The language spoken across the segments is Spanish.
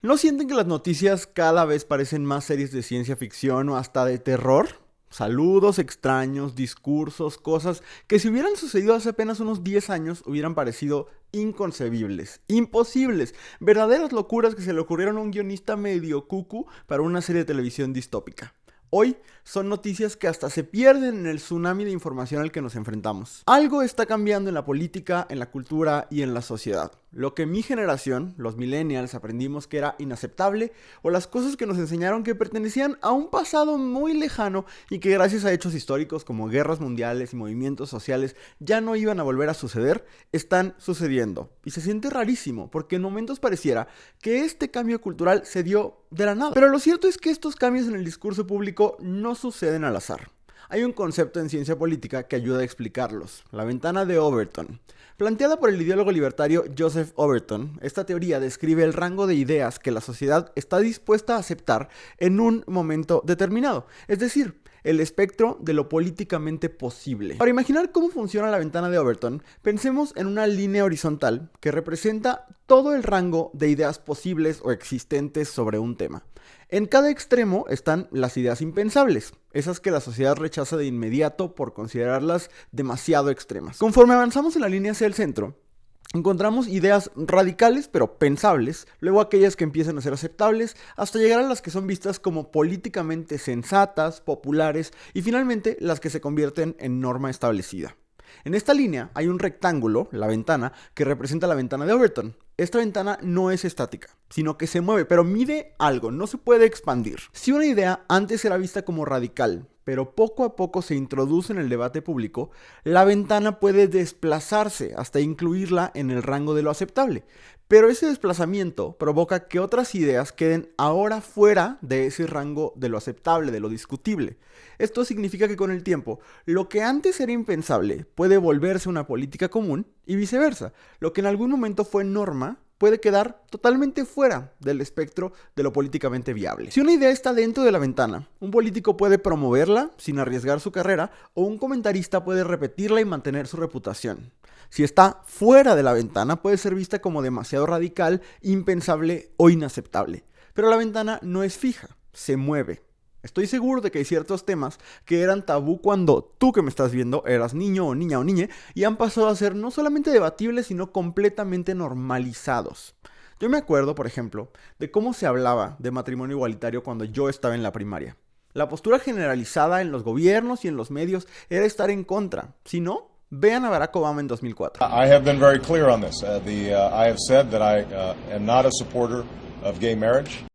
¿No sienten que las noticias cada vez parecen más series de ciencia ficción o hasta de terror? Saludos extraños, discursos, cosas que si hubieran sucedido hace apenas unos 10 años hubieran parecido inconcebibles, imposibles, verdaderas locuras que se le ocurrieron a un guionista medio cucu para una serie de televisión distópica. Hoy son noticias que hasta se pierden en el tsunami de información al que nos enfrentamos. Algo está cambiando en la política, en la cultura y en la sociedad. Lo que mi generación, los millennials, aprendimos que era inaceptable, o las cosas que nos enseñaron que pertenecían a un pasado muy lejano y que gracias a hechos históricos como guerras mundiales y movimientos sociales ya no iban a volver a suceder, están sucediendo. Y se siente rarísimo, porque en momentos pareciera que este cambio cultural se dio de la nada. Pero lo cierto es que estos cambios en el discurso público no suceden al azar. Hay un concepto en ciencia política que ayuda a explicarlos, la ventana de Overton. Planteada por el ideólogo libertario Joseph Overton, esta teoría describe el rango de ideas que la sociedad está dispuesta a aceptar en un momento determinado, es decir, el espectro de lo políticamente posible. Para imaginar cómo funciona la ventana de Overton, pensemos en una línea horizontal que representa todo el rango de ideas posibles o existentes sobre un tema. En cada extremo están las ideas impensables, esas que la sociedad rechaza de inmediato por considerarlas demasiado extremas. Conforme avanzamos en la línea hacia el centro, encontramos ideas radicales pero pensables, luego aquellas que empiezan a ser aceptables, hasta llegar a las que son vistas como políticamente sensatas, populares y finalmente las que se convierten en norma establecida. En esta línea hay un rectángulo, la ventana, que representa la ventana de Overton. Esta ventana no es estática, sino que se mueve, pero mide algo, no se puede expandir. Si una idea antes era vista como radical, pero poco a poco se introduce en el debate público, la ventana puede desplazarse hasta incluirla en el rango de lo aceptable. Pero ese desplazamiento provoca que otras ideas queden ahora fuera de ese rango de lo aceptable, de lo discutible. Esto significa que con el tiempo, lo que antes era impensable puede volverse una política común y viceversa. Lo que en algún momento fue norma puede quedar totalmente fuera del espectro de lo políticamente viable. Si una idea está dentro de la ventana, un político puede promoverla sin arriesgar su carrera o un comentarista puede repetirla y mantener su reputación. Si está fuera de la ventana, puede ser vista como demasiado radical, impensable o inaceptable. Pero la ventana no es fija, se mueve. Estoy seguro de que hay ciertos temas que eran tabú cuando tú que me estás viendo eras niño o niña o niñe y han pasado a ser no solamente debatibles, sino completamente normalizados. Yo me acuerdo, por ejemplo, de cómo se hablaba de matrimonio igualitario cuando yo estaba en la primaria. La postura generalizada en los gobiernos y en los medios era estar en contra. Si no, vean a Barack Obama en 2004. I have been very clear on this. I have said that I am not a supporter of gay marriage.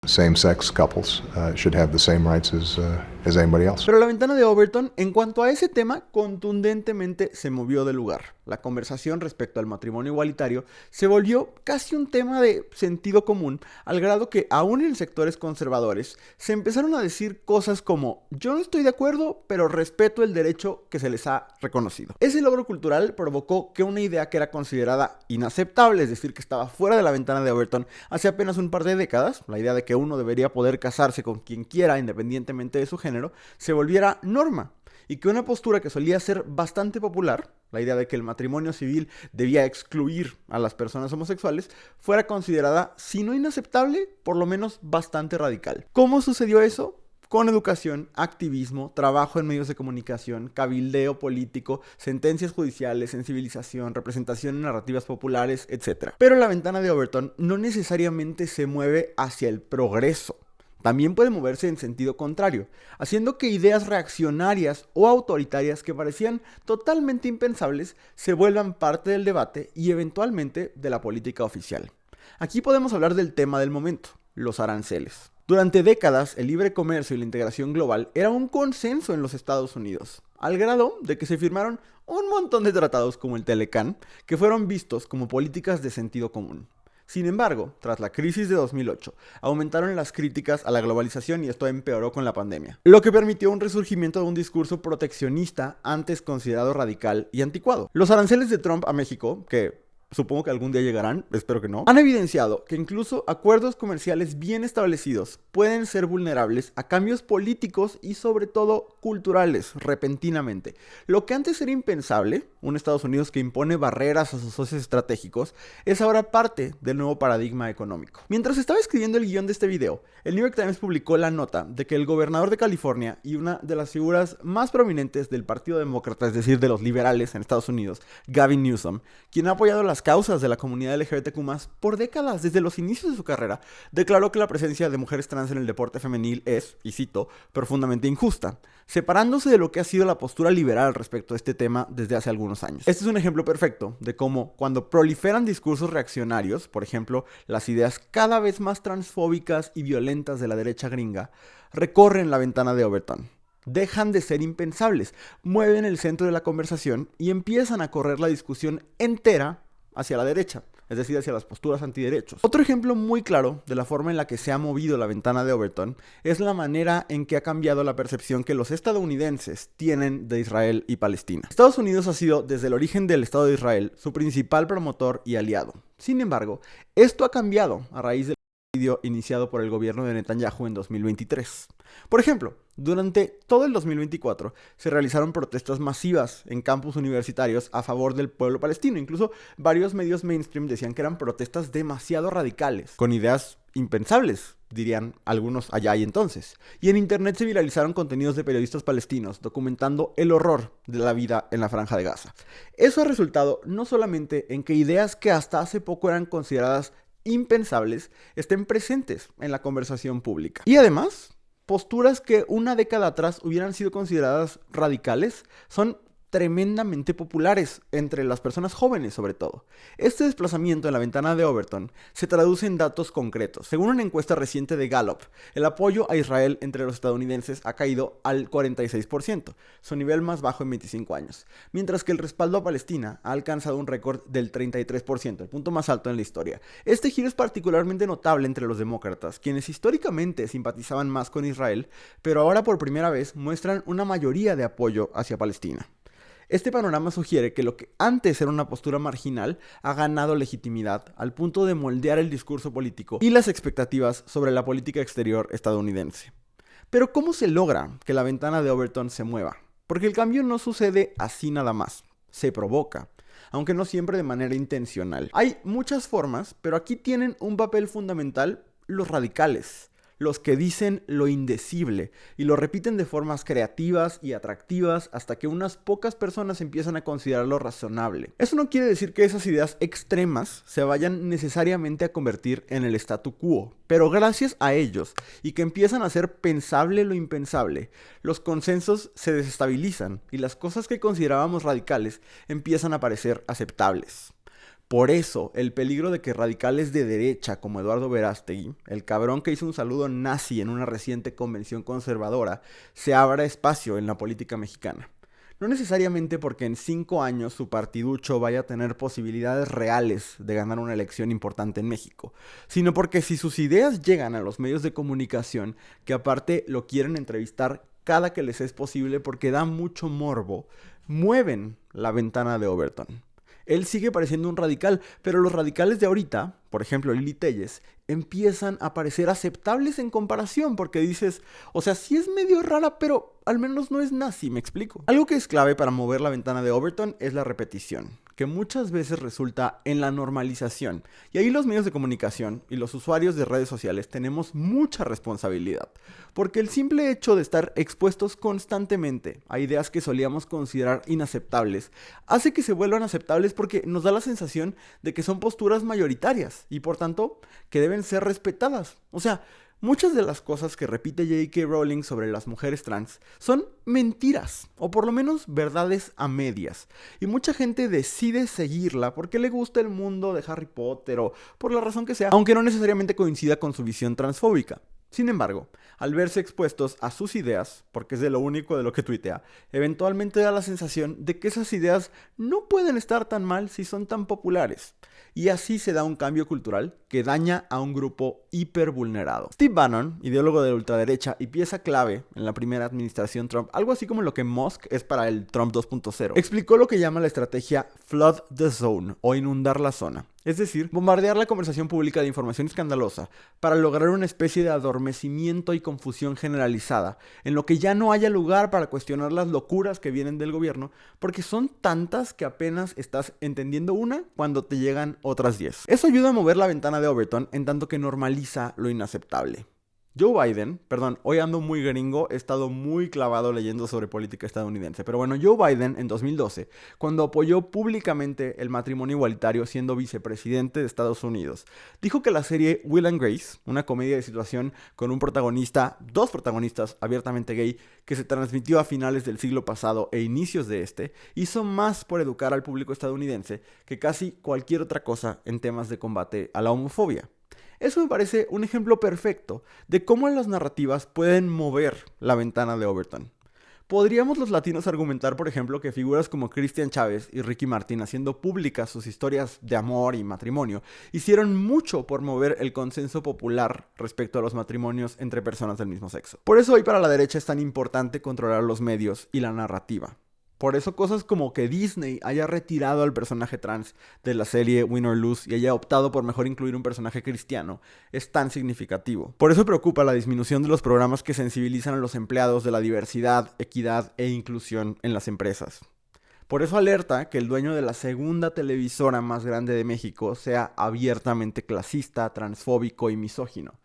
Same-sex couples should have the same rights as anybody else. Pero la ventana de Overton, en cuanto a ese tema, contundentemente se movió del lugar. La conversación respecto al matrimonio igualitario se volvió casi un tema de sentido común, al grado que aún en sectores conservadores se empezaron a decir cosas como yo no estoy de acuerdo, pero respeto el derecho que se les ha reconocido. Ese logro cultural provocó que una idea que era considerada inaceptable, es decir, que estaba fuera de la ventana de Overton hace apenas un par de décadas, la idea de que uno debería poder casarse con quien quiera independientemente de su género, se volviera norma. Y que una postura que solía ser bastante popular, la idea de que el matrimonio civil debía excluir a las personas homosexuales, fuera considerada, si no inaceptable, por lo menos bastante radical. ¿Cómo sucedió eso? Con educación, activismo, trabajo en medios de comunicación, cabildeo político, sentencias judiciales, sensibilización, representación en narrativas populares, etc. Pero la ventana de Overton no necesariamente se mueve hacia el progreso. También puede moverse en sentido contrario, haciendo que ideas reaccionarias o autoritarias que parecían totalmente impensables se vuelvan parte del debate y eventualmente de la política oficial. Aquí podemos hablar del tema del momento, los aranceles. Durante décadas, el libre comercio y la integración global era un consenso en los Estados Unidos, al grado de que se firmaron un montón de tratados como el Telecán, que fueron vistos como políticas de sentido común. Sin embargo, tras la crisis de 2008, aumentaron las críticas a la globalización y esto empeoró con la pandemia, lo que permitió un resurgimiento de un discurso proteccionista antes considerado radical y anticuado. Los aranceles de Trump a México, que supongo que algún día llegarán, espero que no, han evidenciado que incluso acuerdos comerciales bien establecidos pueden ser vulnerables a cambios políticos y sobre todo culturales repentinamente. Lo que antes era impensable, un Estados Unidos que impone barreras a sus socios estratégicos, es ahora parte del nuevo paradigma económico. Mientras estaba escribiendo el guión de este video, el New York Times publicó la nota de que el gobernador de California y una de las figuras más prominentes del Partido Demócrata, es decir, de los liberales en Estados Unidos, Gavin Newsom, quien ha apoyado las causas de la comunidad LGBTQ+, por décadas desde los inicios de su carrera, declaró que la presencia de mujeres trans en el deporte femenil es, y cito, profundamente injusta, separándose de lo que ha sido la postura liberal respecto a este tema desde hace algunos años. Este es un ejemplo perfecto de cómo, cuando proliferan discursos reaccionarios, por ejemplo, las ideas cada vez más transfóbicas y violentas de la derecha gringa, recorren la ventana de Overton. Dejan de ser impensables, mueven el centro de la conversación y empiezan a correr la discusión entera hacia la derecha, es decir, hacia las posturas antiderechos. Otro ejemplo muy claro de la forma en la que se ha movido la ventana de Overton es la manera en que ha cambiado la percepción que los estadounidenses tienen de Israel y Palestina. Estados Unidos ha sido, desde el origen del Estado de Israel, su principal promotor y aliado. Sin embargo, esto ha cambiado a raíz del genocidio iniciado por el gobierno de Netanyahu en 2023. Por ejemplo, durante todo el 2024 se realizaron protestas masivas en campus universitarios a favor del pueblo palestino. Incluso varios medios mainstream decían que eran protestas demasiado radicales, con ideas impensables, dirían algunos allá y entonces. Y en internet se viralizaron contenidos de periodistas palestinos documentando el horror de la vida en la Franja de Gaza. Eso ha resultado no solamente en que ideas que hasta hace poco eran consideradas impensables estén presentes en la conversación pública. Y además, posturas que una década atrás hubieran sido consideradas radicales son tremendamente populares entre las personas jóvenes sobre todo. Este desplazamiento en la ventana de Overton se traduce en datos concretos. Según una encuesta reciente de Gallup, el apoyo a Israel entre los estadounidenses ha caído al 46%, su nivel más bajo en 25 años, mientras que el respaldo a Palestina ha alcanzado un récord del 33%, el punto más alto en la historia. Este giro es particularmente notable entre los demócratas, quienes históricamente simpatizaban más con Israel, pero ahora por primera vez muestran una mayoría de apoyo hacia Palestina. Este panorama sugiere que lo que antes era una postura marginal ha ganado legitimidad al punto de moldear el discurso político y las expectativas sobre la política exterior estadounidense. Pero ¿cómo se logra que la ventana de Overton se mueva? Porque el cambio no sucede así nada más, se provoca, aunque no siempre de manera intencional. Hay muchas formas, pero aquí tienen un papel fundamental los radicales. Los que dicen lo indecible y lo repiten de formas creativas y atractivas hasta que unas pocas personas empiezan a considerarlo razonable. Eso no quiere decir que esas ideas extremas se vayan necesariamente a convertir en el statu quo, pero gracias a ellos y que empiezan a hacer pensable lo impensable, los consensos se desestabilizan y las cosas que considerábamos radicales empiezan a parecer aceptables. Por eso, el peligro de que radicales de derecha como Eduardo Verástegui, el cabrón que hizo un saludo nazi en una reciente convención conservadora, se abra espacio en la política mexicana. No necesariamente porque en 5 años su partiducho vaya a tener posibilidades reales de ganar una elección importante en México, sino porque si sus ideas llegan a los medios de comunicación, que aparte lo quieren entrevistar cada que les es posible porque da mucho morbo, mueven la ventana de Overton. Él sigue pareciendo un radical, pero los radicales de ahorita, por ejemplo Lili Telles, empiezan a parecer aceptables en comparación, porque dices, o sea, sí es medio rara, pero al menos no es nazi, ¿me explico? Algo que es clave para mover la ventana de Overton es la repetición, que muchas veces resulta en la normalización. Y ahí los medios de comunicación y los usuarios de redes sociales tenemos mucha responsabilidad, porque el simple hecho de estar expuestos constantemente a ideas que solíamos considerar inaceptables, hace que se vuelvan aceptables porque nos da la sensación de que son posturas mayoritarias y por tanto que deben ser respetadas. O sea, muchas de las cosas que repite J.K. Rowling sobre las mujeres trans son mentiras, o por lo menos verdades a medias. Y mucha gente decide seguirla porque le gusta el mundo de Harry Potter o por la razón que sea, aunque no necesariamente coincida con su visión transfóbica. Sin embargo, al verse expuestos a sus ideas, porque es de lo único de lo que tuitea, eventualmente da la sensación de que esas ideas no pueden estar tan mal si son tan populares. Y así se da un cambio cultural que daña a un grupo hipervulnerado. Steve Bannon, ideólogo de la ultraderecha y pieza clave en la primera administración Trump, algo así como lo que Musk es para el Trump 2.0, explicó lo que llama la estrategia Flood the Zone o inundar la zona. Es decir, bombardear la conversación pública de información escandalosa para lograr una especie de adormecimiento y confusión generalizada, en lo que ya no haya lugar para cuestionar las locuras que vienen del gobierno, porque son tantas que apenas estás entendiendo una cuando te llegan otras 10. Eso ayuda a mover la ventana de Overton en tanto que normaliza lo inaceptable. Joe Biden, hoy ando muy gringo, he estado muy clavado leyendo sobre política estadounidense, pero bueno, Joe Biden en 2012, cuando apoyó públicamente el matrimonio igualitario siendo vicepresidente de Estados Unidos, dijo que la serie Will and Grace, una comedia de situación con dos protagonistas abiertamente gay, que se transmitió a finales del siglo pasado e inicios de este, hizo más por educar al público estadounidense que casi cualquier otra cosa en temas de combate a la homofobia. Eso me parece un ejemplo perfecto de cómo las narrativas pueden mover la ventana de Overton. ¿Podríamos los latinos argumentar, por ejemplo, que figuras como Cristian Chávez y Ricky Martin, haciendo públicas sus historias de amor y matrimonio, hicieron mucho por mover el consenso popular respecto a los matrimonios entre personas del mismo sexo? Por eso hoy para la derecha es tan importante controlar los medios y la narrativa. Por eso cosas como que Disney haya retirado al personaje trans de la serie Win or Lose y haya optado por mejor incluir un personaje cristiano es tan significativo. Por eso preocupa la disminución de los programas que sensibilizan a los empleados de la diversidad, equidad e inclusión en las empresas. Por eso alerta que el dueño de la segunda televisora más grande de México sea abiertamente clasista, transfóbico y misógino.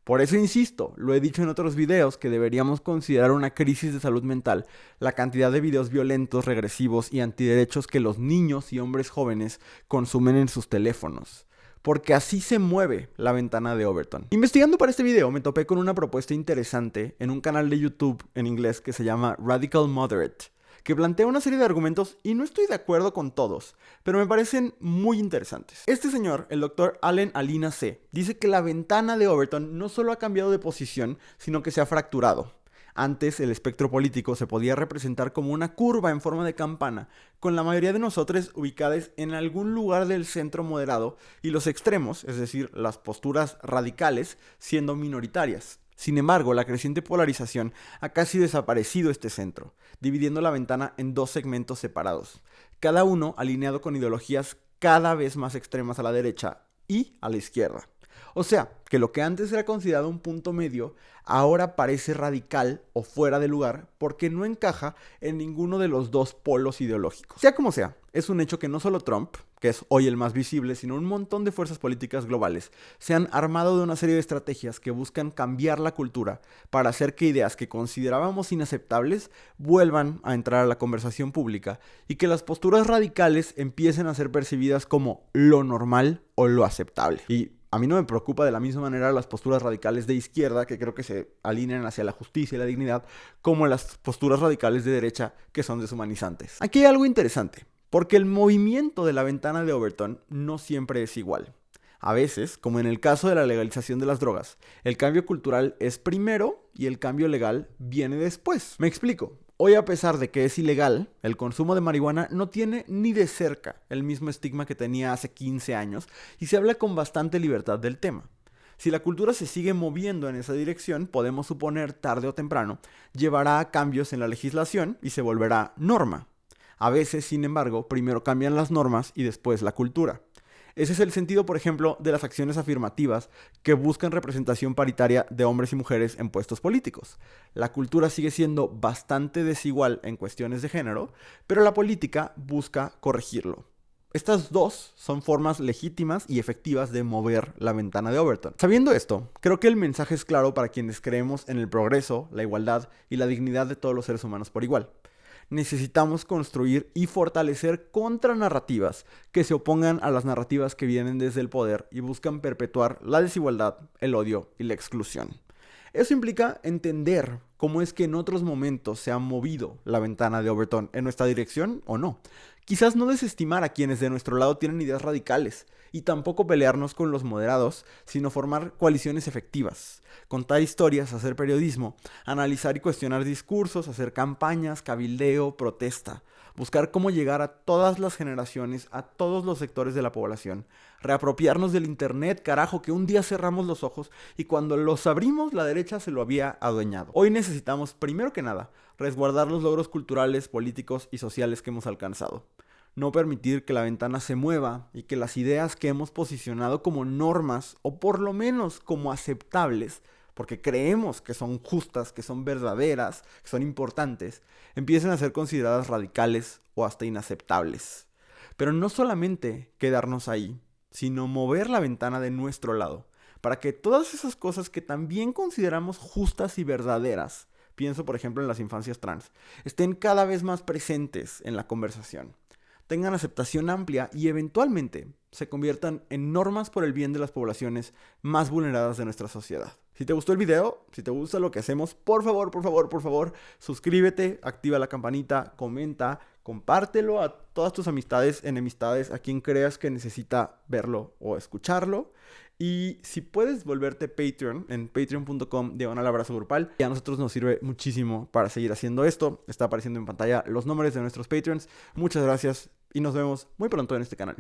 Por eso insisto, lo he dicho en otros videos, que deberíamos considerar una crisis de salud mental la cantidad de videos violentos, regresivos y antiderechos que los niños y hombres jóvenes consumen en sus teléfonos. Porque así se mueve la ventana de Overton. Investigando para este video me topé con una propuesta interesante en un canal de YouTube en inglés que se llama Radical Moderate, que plantea una serie de argumentos y no estoy de acuerdo con todos, pero me parecen muy interesantes. Este señor, el Dr. Allen Alina C., dice que la ventana de Overton no solo ha cambiado de posición, sino que se ha fracturado. Antes el espectro político se podía representar como una curva en forma de campana, con la mayoría de nosotros ubicadas en algún lugar del centro moderado y los extremos, es decir, las posturas radicales, siendo minoritarias. Sin embargo, la creciente polarización ha casi desaparecido este centro, dividiendo la ventana en dos segmentos separados, cada uno alineado con ideologías cada vez más extremas a la derecha y a la izquierda. O sea, que lo que antes era considerado un punto medio, ahora parece radical o fuera de lugar porque no encaja en ninguno de los dos polos ideológicos. Sea como sea, es un hecho que no solo Trump, que es hoy el más visible, sino un montón de fuerzas políticas globales se han armado de una serie de estrategias que buscan cambiar la cultura para hacer que ideas que considerábamos inaceptables vuelvan a entrar a la conversación pública y que las posturas radicales empiecen a ser percibidas como lo normal o lo aceptable. Y a mí no me preocupa de la misma manera las posturas radicales de izquierda, que creo que se alinean hacia la justicia y la dignidad, como las posturas radicales de derecha, que son deshumanizantes. Aquí hay algo interesante, porque el movimiento de la ventana de Overton no siempre es igual. A veces, como en el caso de la legalización de las drogas, el cambio cultural es primero y el cambio legal viene después. Me explico. Hoy, a pesar de que es ilegal, el consumo de marihuana no tiene ni de cerca el mismo estigma que tenía hace 15 años y se habla con bastante libertad del tema. Si la cultura se sigue moviendo en esa dirección, podemos suponer tarde o temprano llevará a cambios en la legislación y se volverá norma. A veces, sin embargo, primero cambian las normas y después la cultura. Ese es el sentido, por ejemplo, de las acciones afirmativas que buscan representación paritaria de hombres y mujeres en puestos políticos. La cultura sigue siendo bastante desigual en cuestiones de género, pero la política busca corregirlo. Estas dos son formas legítimas y efectivas de mover la ventana de Overton. Sabiendo esto, creo que el mensaje es claro para quienes creemos en el progreso, la igualdad y la dignidad de todos los seres humanos por igual. Necesitamos construir y fortalecer contranarrativas que se opongan a las narrativas que vienen desde el poder y buscan perpetuar la desigualdad, el odio y la exclusión. Eso implica entender cómo es que en otros momentos se ha movido la ventana de Overton en nuestra dirección o no. Quizás no desestimar a quienes de nuestro lado tienen ideas radicales y tampoco pelearnos con los moderados, sino formar coaliciones efectivas, contar historias, hacer periodismo, analizar y cuestionar discursos, hacer campañas, cabildeo, protesta, buscar cómo llegar a todas las generaciones, a todos los sectores de la población, reapropiarnos del internet, carajo, que un día cerramos los ojos y cuando los abrimos la derecha se lo había adueñado. Hoy necesitamos, primero que nada, resguardar los logros culturales, políticos y sociales que hemos alcanzado. No permitir que la ventana se mueva y que las ideas que hemos posicionado como normas o por lo menos como aceptables, porque creemos que son justas, que son verdaderas, que son importantes, empiecen a ser consideradas radicales o hasta inaceptables. Pero no solamente quedarnos ahí, sino mover la ventana de nuestro lado, para que todas esas cosas que también consideramos justas y verdaderas, pienso por ejemplo en las infancias trans, estén cada vez más presentes en la conversación, tengan aceptación amplia y eventualmente se conviertan en normas por el bien de las poblaciones más vulneradas de nuestra sociedad. Si te gustó el video, si te gusta lo que hacemos, por favor, suscríbete, activa la campanita, comenta, compártelo a todas tus amistades, enemistades, a quien creas que necesita verlo o escucharlo. Y si puedes volverte Patreon en patreon.com/abrazo grupal, y a nosotros nos sirve muchísimo para seguir haciendo esto. Está apareciendo en pantalla los nombres de nuestros Patreons. Muchas gracias y nos vemos muy pronto en este canal.